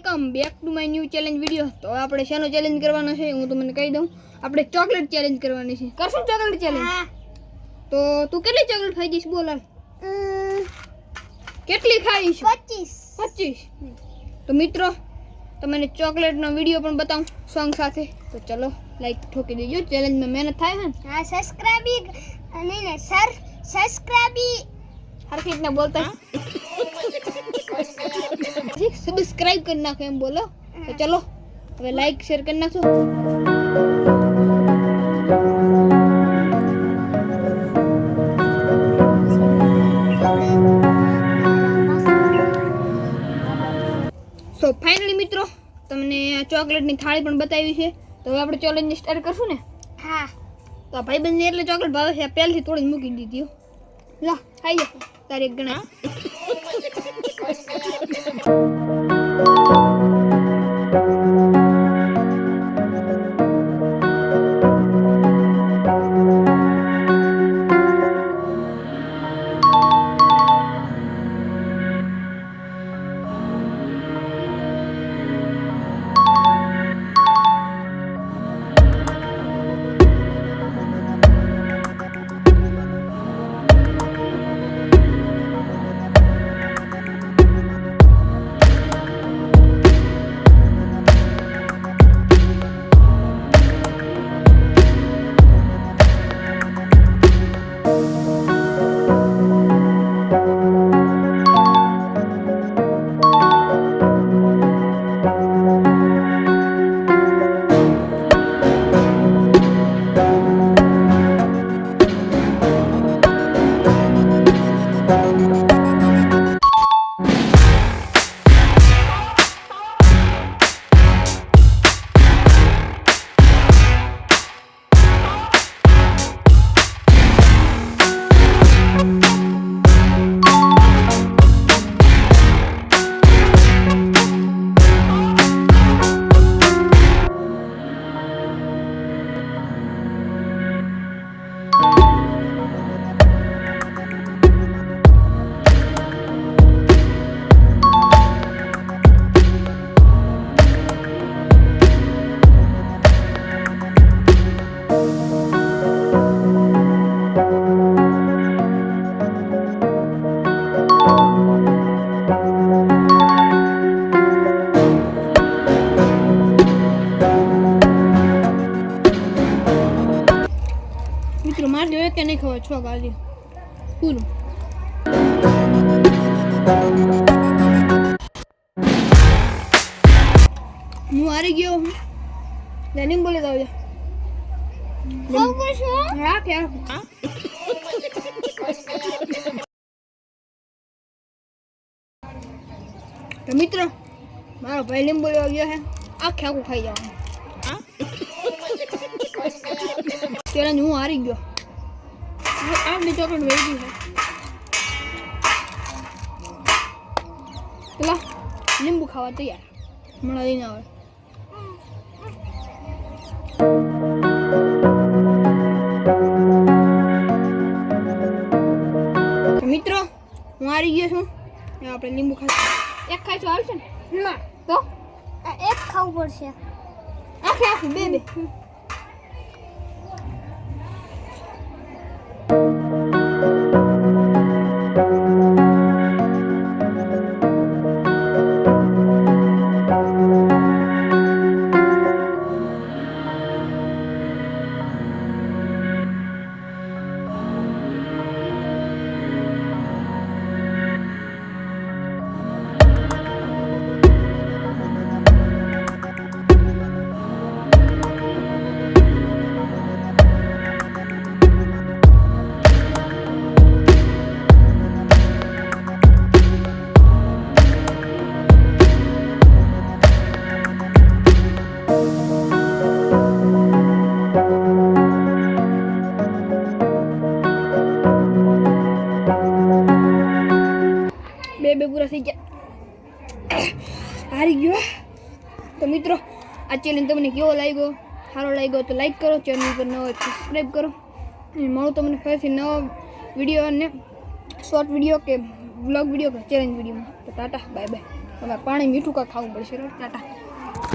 Welcome back to my new challenge video. તો આપણે શેનો ચેલેન્જ કરવાનો છે હું તમને કહી દઉં. આપણે ચોકલેટ ચેલેન્જ કરવાની છે. કરશું ચોકલેટ ચેલેન્જ? તો તું કેટલી ચોકલેટ ખાઈ જઈશ બોલ? કેટલી ખાઈશ? 25. તો મિત્રો તમને ચોકલેટનો વિડીયો પણ બતાવું સોંગ સાથે. તો ચલો લાઈક ઠોકી દેજો. ચેલેન્જમાં મહેનત થાય છે ને? હા, સબસ્ક્રાઇબ નહીં ને સર, સબસ્ક્રાઇબ હરખી રીતના બોલતા સબસ્ક્રાઇબ કરી નાખો એમ બોલો. તો ચલો હવે લાઈક શેર કરી નાખો. સો ફાઇનલી મિત્રો તમને આ ચોકલેટની થાળી પણ બતાવી છે. તો હવે આપણે ચેલેન્જ સ્ટાર્ટ કરશું ને? હા. તો આ ભાઈબંધને એટલે ચોકલેટ ભાવે છે પહેલથી તોડીને મૂકી દીધી. લા ખાઈ જા તારી એક ગણા. મિત્રો માર જોઈએ કે નહીં ખબર છો ગાલી પૂરું. હું હારી ગયો હું. લેનિંગ બોલે દઉં ખબર છે? રાખ યાર. તો મિત્રો મારો ભાઈ લીંબુ લેવા ગયો છે. આખે આખું ખાઈ જવાનું. ચેલેન્જ હું હારી ગયો. આટલી ચોકલેટ વહી ગઈ છે. પેલા લીંબુ ખાવા તૈયાર હમણાં લઈને આવે. તો મિત્રો હું હારી ગયો છું. આપણે લીંબુ ખાઈશું. એક ખાઈશું આવશે ને? ના તો એક ખાવું પડશે. આખે આખું બે. બે પૂરા થઈ ગયા. હારી ગયો. તો મિત્રો આ ચેલેન્જ તમને કેવો લાગ્યો? સારો લાગ્યો તો લાઈક કરો, ચેનલ પર નવો સબસ્ક્રાઈબ કરો. અને મળું તમને ફરીથી નવો વિડીયો અને શોર્ટ વિડીયો કે વ્લોગ વિડીયો કે ચેલેન્જ વિડીયોમાં. તો ટાટા બાય બાય. તમારે પાણી મીઠું કાંઈ ખાવું પડશે. ટાટા.